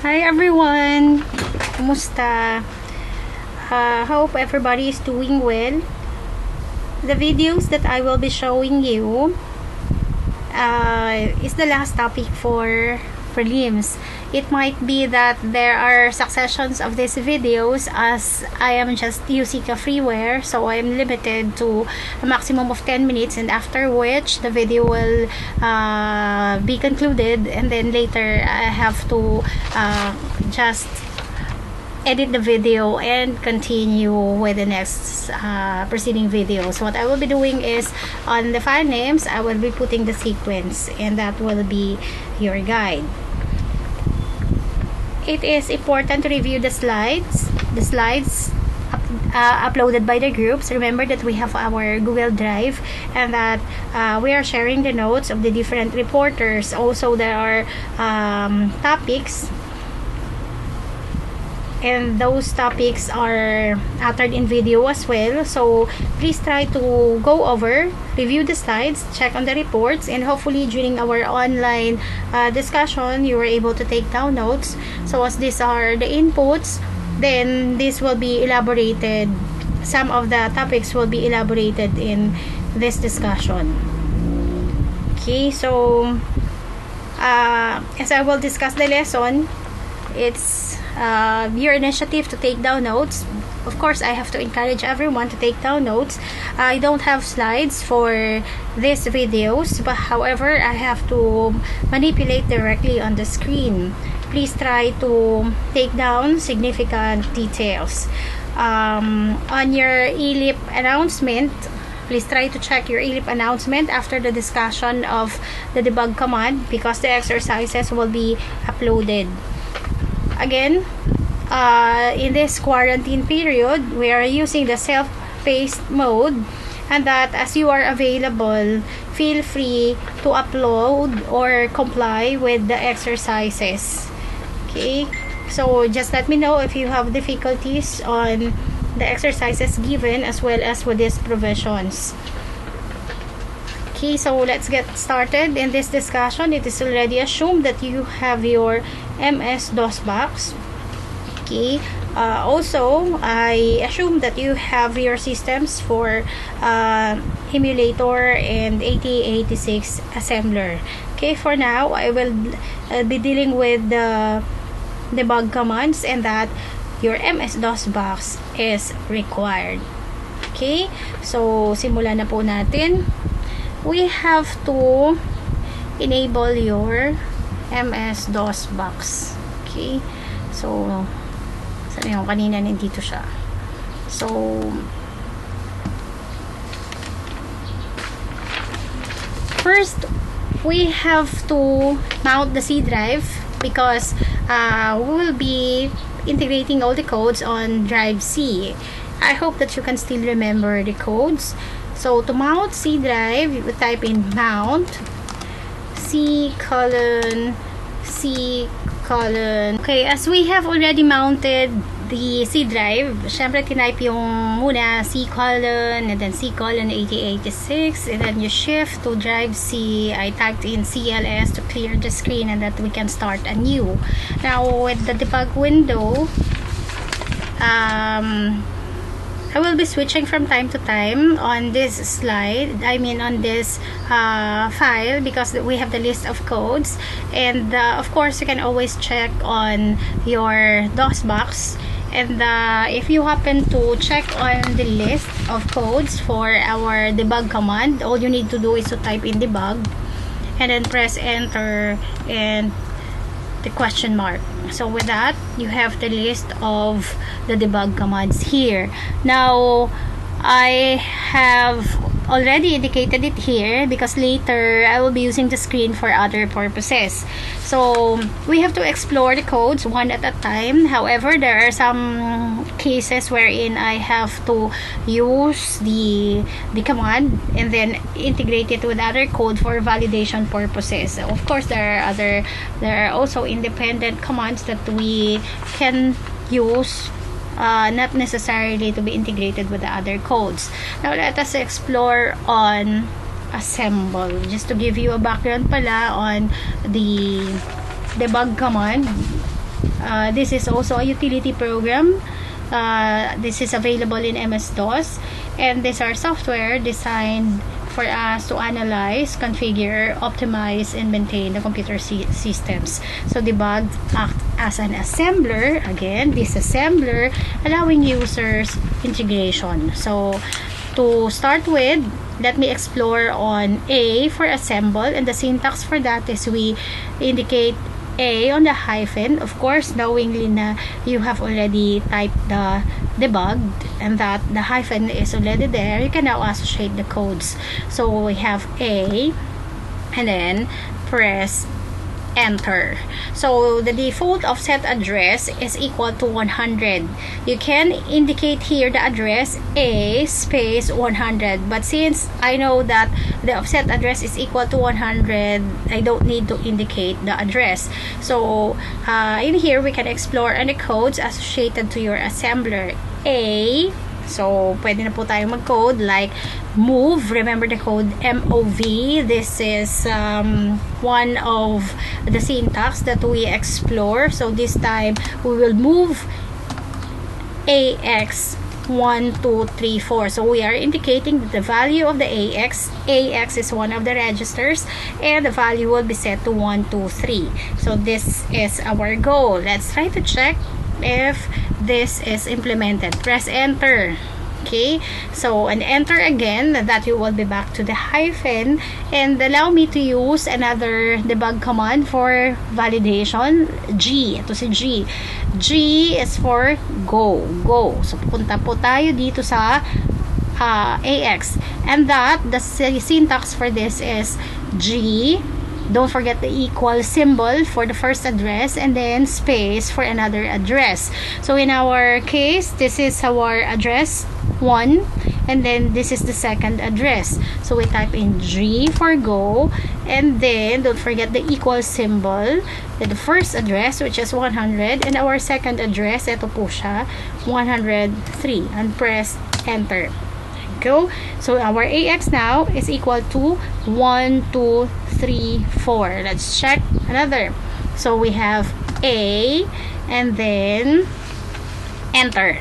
Hi everyone! Kumusta? Hope everybody is doing well. The videos that I will be showing you is the last topic for prelims. It might be that there are successions of these videos as I am just using a freeware, so I am limited to a maximum of 10 minutes, and after which the video will be concluded, and then later I have to just edit the video and continue with the next preceding video. So what I will be doing is, on the file names I will be putting the sequence, and that will be your guide. It is important to review the slides uploaded by the groups. Remember that we have our Google Drive, and that we are sharing the notes of the different reporters. Also, there are topics, and those topics are uttered in video as well. So please try to go over, review the slides, check on the reports, and hopefully during our online discussion you were able to take down notes. So as these are the inputs, then this will be elaborated. Some of the topics will be elaborated in this discussion. Okay, so as I will discuss the lesson, it's your initiative to take down notes. Of course, I have to encourage everyone to take down notes. I don't have slides for these videos, but however, I have to manipulate directly on the screen. Please try to take down significant details. On your ELIP announcement, please try to check your ELIP announcement after the discussion of the debug command, because the exercises will be uploaded. Again, in this quarantine period, we are using the self-paced mode, and that as you are available, feel free to upload or comply with the exercises. Okay, so just let me know if you have difficulties on the exercises given, as well as with these provisions. Okay, so let's get started in this discussion. It is already assumed that you have your MS-DOS box. Okay, also I assume that you have your systems for emulator and 8086 assembler. Okay, for now I will be dealing with the debug commands, and that your MS-DOS box is required. Okay, so simulan na po natin. We have to enable your MS-DOS box. Okay, so saan yung kanina nandito siya. So first we have to mount the C drive, because we will be integrating all the codes on drive C. I hope that you can still remember the codes. So to mount C drive, you would type in mount C:. Okay, as we have already mounted the C drive, syempre tinype yung muna C:, and then C:, 8086, and then you shift to drive C. I typed in CLS to clear the screen, and that we can start anew. Now with the debug window, I will be switching from time to time on this slide, on this file, because we have the list of codes, and of course you can always check on your DOS box, and if you happen to check on the list of codes for our debug command, all you need to do is to type in debug and then press enter and the question mark. So with that, you have the list of the debug commands here. Now I have already indicated it here because later I will be using the screen for other purposes. So we have to explore the codes one at a time. However, there are some cases wherein I have to use the command and then integrate it with other code for validation purposes. Of course, there are also independent commands that we can use, not necessarily to be integrated with the other codes. Now let us explore on assemble. Just to give you a background pala on the debug command, This is also a utility program. This is available in MS-DOS, and these are software designed for us to analyze, configure, optimize, and maintain the computer systems. So debug act as an assembler, again, disassembler, allowing users integration. So to start with, let me explore on A for assemble, and the syntax for that is we indicate A on the hyphen, of course knowingly na you have already typed the debugged and that the hyphen is already there. You can now associate the codes. So we have A and then press enter. So the default offset address is equal to 100. You can indicate here the address A space 100, but since I know that the offset address is equal to 100, I don't need to indicate the address. So in here we can explore any codes associated to your assembler. A, so pwede na po tayo mag-code like move. Remember the code MOV. This is one of the syntax that we explore. So this time we will move AX 1, 2, 3, 4. So we are indicating that the value of the AX is one of the registers, and the value will be set to 1, 2, 3. So this is our goal. Let's try to check if this is implemented. Press enter. Okay, so and enter again, that you will be back to the hyphen, and allow me to use another debug command for validation. G, ito si G. G is for go. So pupunta po tayo dito sa AX, and that the syntax for this is G, don't forget the equal symbol for the first address, and then space for another address. So in our case, this is our address 1, and then this is the second address. So we type in G for go, and then don't forget the equal symbol, the first address which is 100, and our second address, ito po siya, 103, and press enter. Go. So our AX now is equal to 1, 2, 3, 4. Let's check another. So we have A and then enter.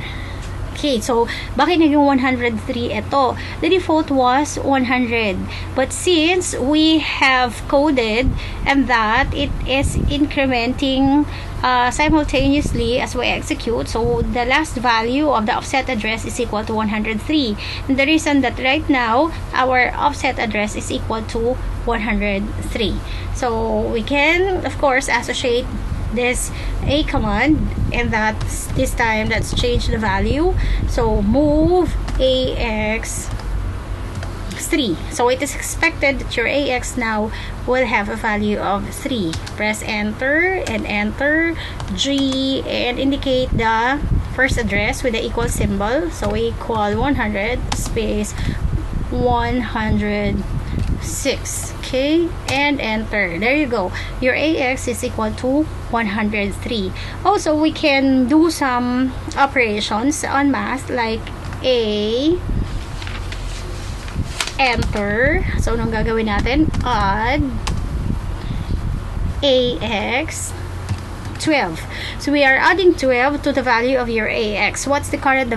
Okay, so bakit naging 103 ito? The default was 100. But since we have coded and that it is incrementing simultaneously as we execute, so the last value of the offset address is equal to 103. And the reason that right now our offset address is equal to 103. So we can, of course, associate this A command, and that this time let's change the value. So move AX 3. So it is expected that your AX now will have a value of 3. Press enter and enter G and indicate the first address with the equal symbol. So equal 100 space 106. Okay, and enter. There you go. Your AX is equal to 103. Also, we can do some operations on math like A, enter. So, anong gagawin natin? Add AX 12. So we are adding 12 to the value of your AX. What's the current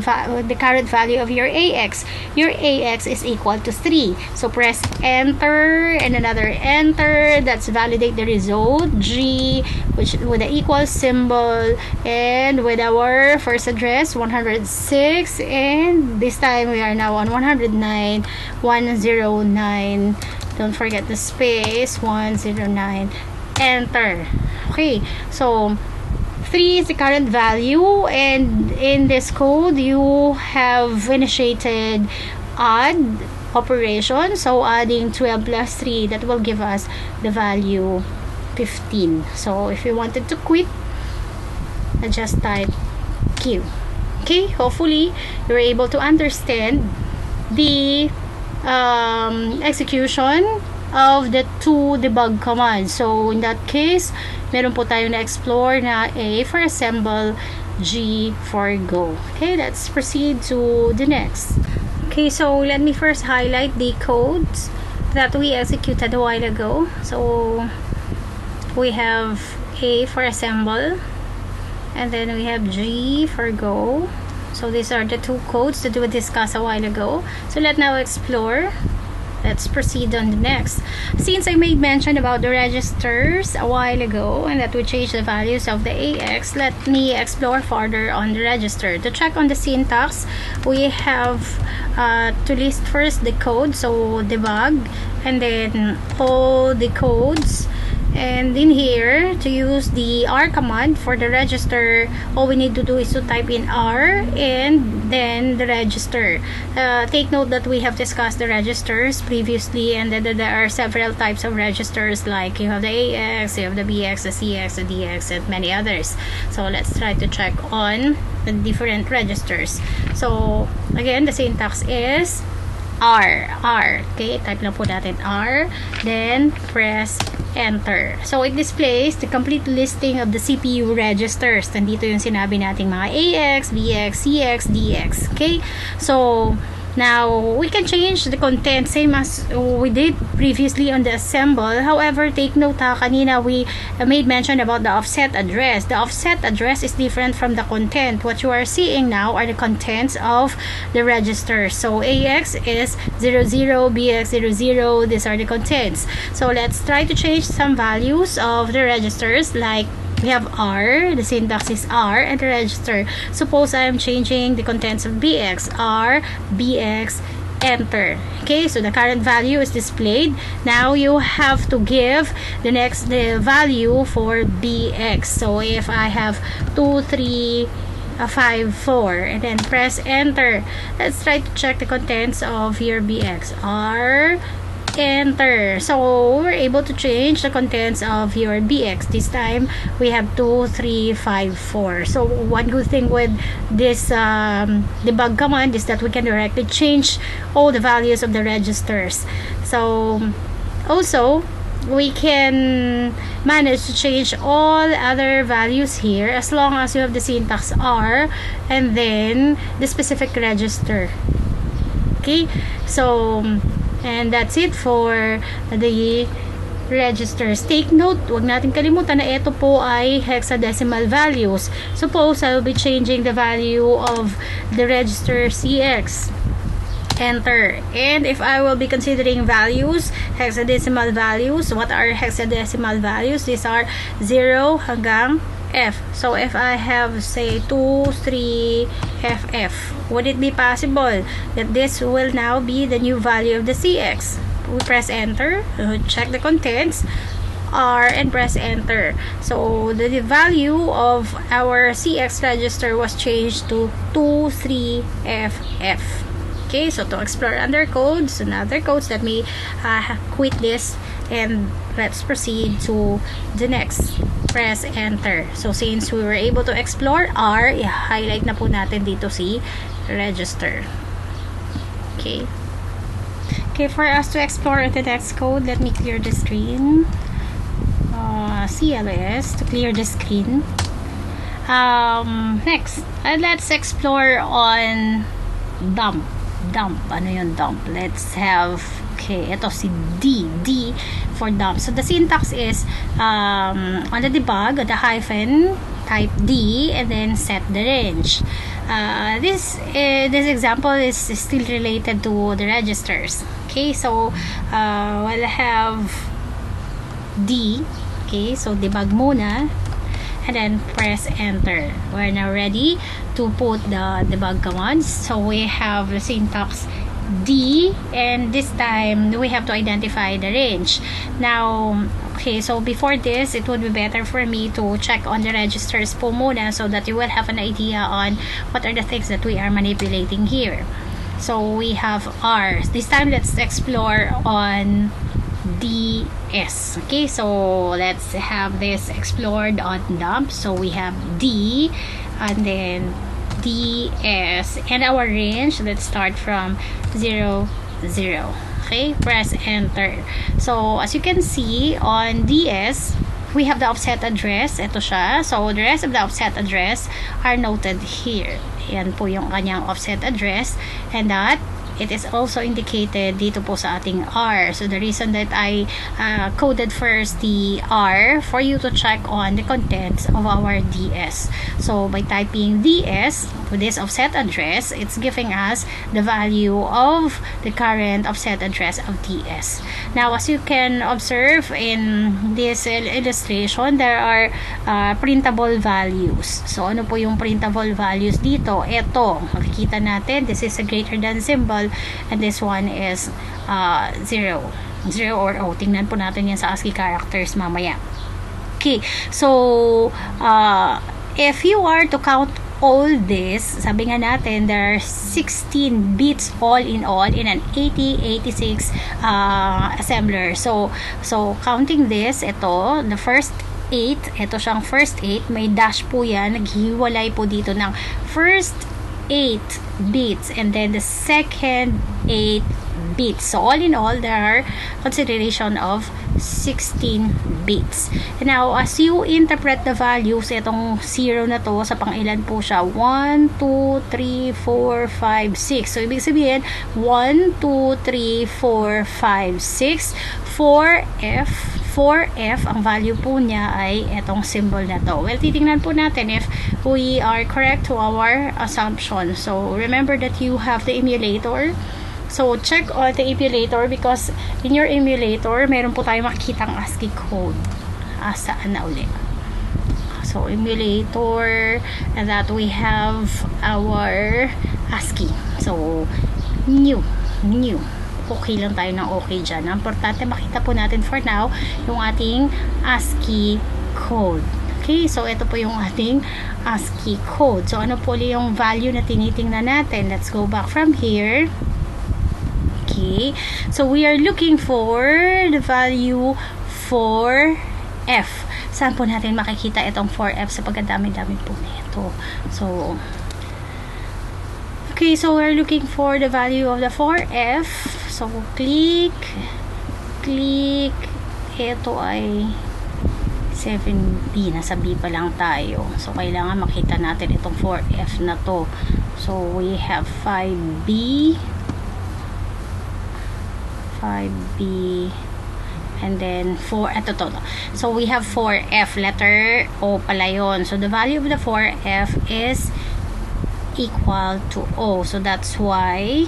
value of your AX? Your AX is equal to 3. So press enter and another enter. That's validate the result. G, which with the equal symbol, and with our first address 106, and this time we are now on 109, 109. Don't forget the space, 109. Enter. Okay, so 3 is the current value, and in this code you have initiated add operation. So adding 12 plus 3, that will give us the value 15. So if you wanted to quit, just type Q. Okay, hopefully you're able to understand the execution of the two debug commands. So in that case, meron po tayo na-explore na A for assemble, G for go. Okay, let's proceed to the next. Okay, so let me first highlight the codes that we executed a while ago. So we have A for assemble, and then we have G for go. So these are the two codes that we discussed a while ago. So let's now explore. Let's proceed on the next. Since I made mention about the registers a while ago and that we changed the values of the AX, let me explore further on the register. To check on the syntax, we have to list first the code, so debug, and then all the codes. And in here, to use the R command for the register, all we need to do is to type in R and then the register. Take note that we have discussed the registers previously, and then there are several types of registers, like you have the AX, you have the BX, the CX, the DX, and many others. So let's try to check on the different registers. So again, the syntax is R. Okay, type lang po natin R, then press enter. So it displays the complete listing of the CPU registers. Nandito yung sinabi nating mga AX, BX, CX, DX. Okay, so now we can change the content same as we did previously on the assemble. However, take note kanina we made mention about the offset address. The offset address is different from the content. What you are seeing now are the contents of the register. So AX is 00, BX 00. These are the contents. So let's try to change some values of the registers, like we have R, the syntax is R, and the register. Suppose I am changing the contents of BX, R, BX, enter. Okay, so the current value is displayed. Now you have to give the value for BX. So if I have 2, 3, 5, 4, and then press enter. Let's try to check the contents of your BX. R, enter. So we're able to change the contents of your BX. This time we have 2, 3, 5, 4. So one good thing with this debug command is that we can directly change all the values of the registers. So also we can manage to change all other values here as long as you have the syntax R and then the specific register. Okay, so and that's it for the registers. Take note, huwag natin kalimutan na ito po ay hexadecimal values. Suppose I will be changing the value of the register CX. Enter. And if I will be considering values, hexadecimal values, what are hexadecimal values? These are 0 hanggang F. So if I have say 2, 3, FF, would it be possible that this will now be the new value of the CX? We press enter, check the contents, R, and press enter. So the value of our CX register was changed to 2, 3, FF. Okay, so to explore other codes and other codes, let me quit this and let's proceed to the next. Press enter. So since we were able to explore R, i-highlight na po natin dito si register. Okay. Okay, for us to explore the next code, let me clear the screen. CLS to clear the screen. Next, let's explore on dump. Ano yung dump? Let's have, okay, ito si D for dump. So the syntax is on the debug, the hyphen, type D, and then set the range. This example is still related to the registers. Okay, so we'll have D. Okay, so debug muna, and then press enter. We're now ready to put the debug commands. So we have the syntax D, and this time we have to identify the range. Now, okay, so before this, it would be better for me to check on the registers po muna so that you will have an idea on what are the things that we are manipulating here. So we have R. This time, let's explore on DS. Okay, so let's have this explored on dump. So we have D, and then DS, and our range, let's start from 0, 0. Okay, press enter. So as you can see on DS, we have the offset address. Ito siya. So the rest of the offset address are noted here. Yan po yung kanyang offset address, and that it is also indicated dito po sa ating R. So the reason that I coded first the R for you to check on the contents of our DS. So by typing DS with this offset address, it's giving us the value of the current offset address of DS. Now, as you can observe in this illustration, there are printable values. So ano po yung printable values dito? Ito, makikita natin, this is a greater than symbol, and this one is 0 or O. Tingnan po natin yan sa ASCII characters mamaya. Okay, so if you are to count all this, sabi nga natin, there are 16 bits all in an 8086 assembler. So counting this, ito, the first 8, ito siyang first 8, may dash po yan, naghiwalay po dito ng first 8 bits and then the second 8 bits. So all in all, there are consideration of 16 bits. Now, as you interpret the values, itong 0 na to, sa pangilan po siya, 1, 2, 3, 4, 5, 6. So, ibig sabihin, 1, 2, 3, 4, 5, 6, 4F, ang value po niya ay itong symbol na to. Well, titingnan po natin if we are correct to our assumption. So, remember that you have the emulator. So, check on the emulator because in your emulator, meron po tayo makikitang ASCII code. Saan na ulit? So, emulator, and that we have our ASCII. So, new. Okay lang tayo ng okay dyan. Ang importante, makita po natin for now yung ating ASCII code. Okay, so ito po yung ating ASCII code. So, ano po yung value na tinitingnan natin? Let's go back from here. Okay, so we are looking for the value for F. Saan po natin makikita itong 4F sa pagkadami-dami po nito? So, okay, so we're looking for the value of the 4F. So, click. Ito ay 7B. Nasa B pa lang tayo. So, kailangan makita natin itong 4F na to. So, we have 5B, and then 4, ito. So, we have 4F, letter O pala yun. So, the value of the 4F is equal to O. So, that's why,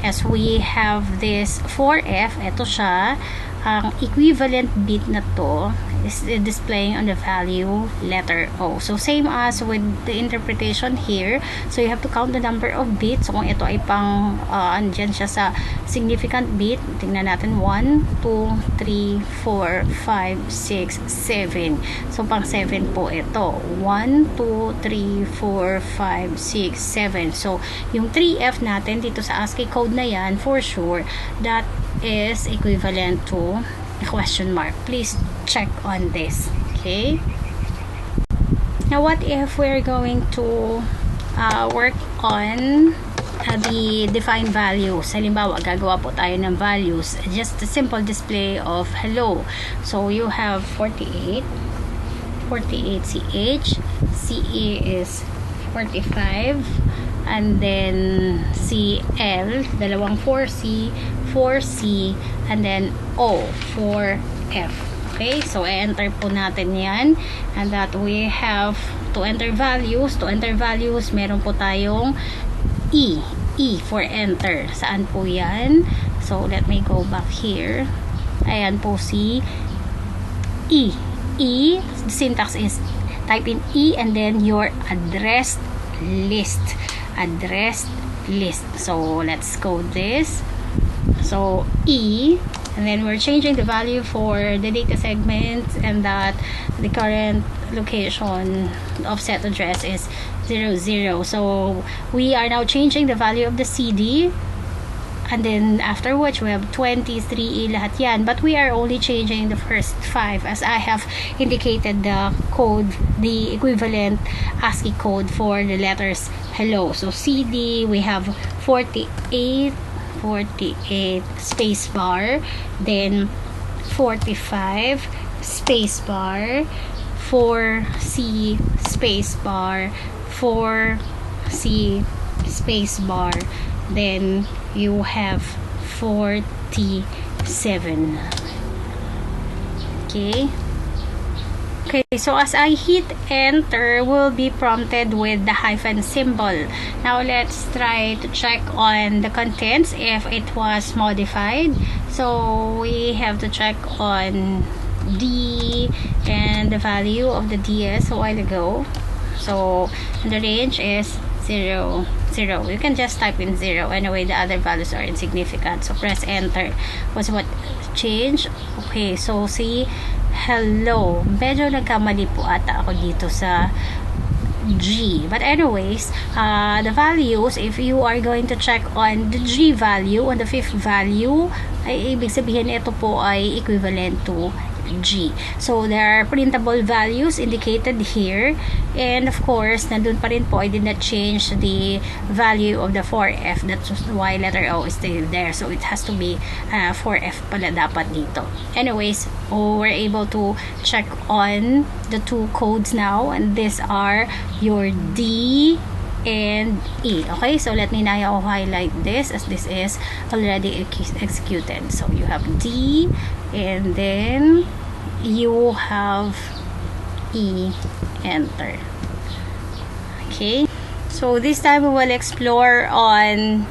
as we have this 4F, ito siya, ang equivalent bit na to is displaying on the value letter O. So, same as with the interpretation here. So, you have to count the number of bits. So, kung ito ay pang, andyan siya sa significant bit, tingnan natin, 1, 2, 3, 4, 5, 6, 7. So, pang 7 po ito. 1, 2, 3, 4, 5, 6, 7. So, yung 3F natin dito sa ASCII code na yan, for sure, that is equivalent to a question mark. Please check on this. Okay? Now, what if we're going to work on the defined values? Halimbawa, gagawa po tayo ng values. Just a simple display of hello. So, you have 48 CH, CE is 45, and then CL, dalawang 4C, and then O, 4F. Okay, so enter po natin yan, and that we have to enter values. To enter values, meron po tayong E for enter. Saan po yan? So, let me go back here. Ayan po si E. The syntax is type in E and then your addressed list. So, let's code this. So, E, and then we're changing the value for the data segment, and that the current location offset address is 00. So, we are now changing the value of the CD, and then after which we have 23E lahat yan, but we are only changing the first 5 as I have indicated the code, the equivalent ASCII code for the letters hello. So, CD, we have 48 space bar, then 45 space bar, 4C space bar, 4C space bar, then you have 47. Okay, so as I hit enter, we'll be prompted with the hyphen symbol. Now let's try to check on the contents if it was modified. So we have to check on D and the value of the DS a while ago. So the range is 0, 0. You can just type in 0. Anyway, the other values are insignificant. So press enter. What's what change? Okay, so see, hello. Medyo nagkamali po ata ako dito sa G. But anyways, the values, if you are going to check on the G value, on the fifth value, ay ibig sabihin ito po ay equivalent to G. So there are printable values indicated here, and of course nandun pa rin po, I did not change the value of the 4F. That's why letter O is still there, so it has to be 4F pala dapat dito. Anyways, we're able to check on the two codes now, and these are your D and E. Okay, so let me now highlight this, as this is already executed. So you have D, and then you have E, enter. Okay, so this time we will explore on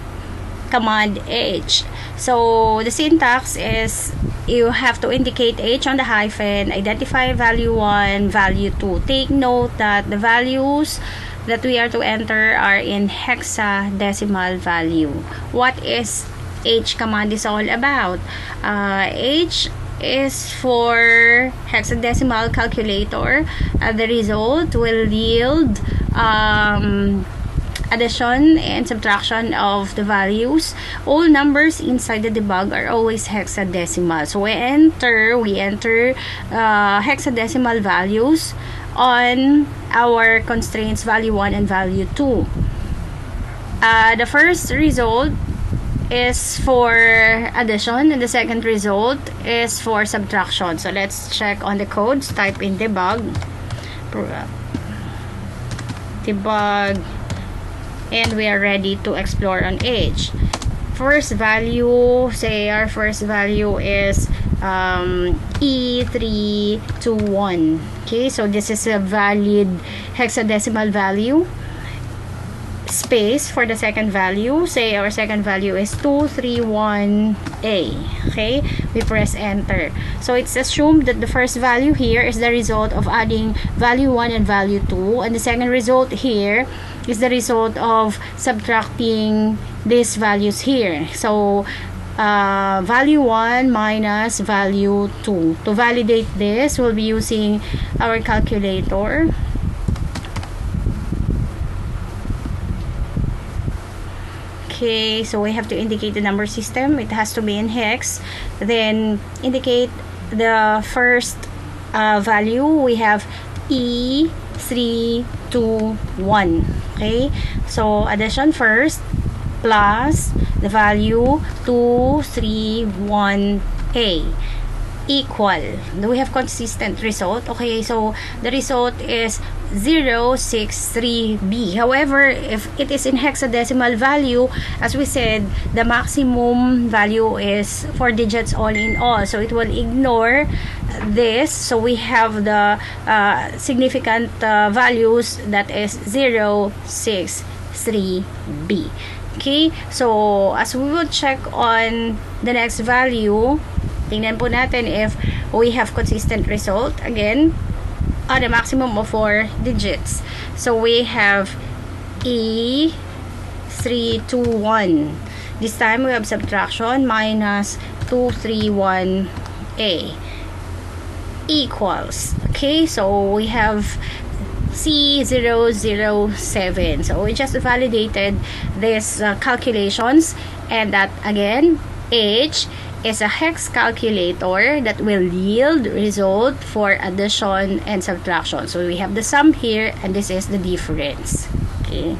command H. So the syntax is you have to indicate H on the hyphen, identify value 1, value 2. Take note that the values that we are to enter are in hexadecimal value. What is H command is all about? H is for hexadecimal calculator. The result will yield addition and subtraction of the values. All numbers inside the debug are always hexadecimal. So we enter hexadecimal values on our constraints value 1 and value 2. The first result is for addition, and the second result is for subtraction. So let's check on the codes. Type in debug, and we are ready to explore on H. First value, say our first value is E321. Okay, so this is a valid hexadecimal value. Space for the second value, say our second value is 231A. Okay, we press enter. So it's assumed that the first value here is the result of adding value 1 and value 2, and the second result here is the result of subtracting these values here. So value 1 minus value 2. To validate this, we'll be using our calculator. Okay, so we have to indicate the number system. It has to be in hex. Then indicate the first value. We have E321. Okay, so addition first, plus the value 231A, equal. Do we have consistent result? Okay, so the result is 063B. However, if it is in hexadecimal value, as we said, the maximum value is 4 digits all in all, so it will ignore this. So we have the significant values, that is 063B. Okay, so as we will check on the next value, tingnan po natin if we have consistent result. Again, the maximum of 4 digits. So we have E321. This time we have subtraction, minus 231A equals. Okay, so we have C007. So we just validated these calculations, and that again, H is a hex calculator that will yield result for addition and subtraction. So we have the sum here, and this is the difference. Okay.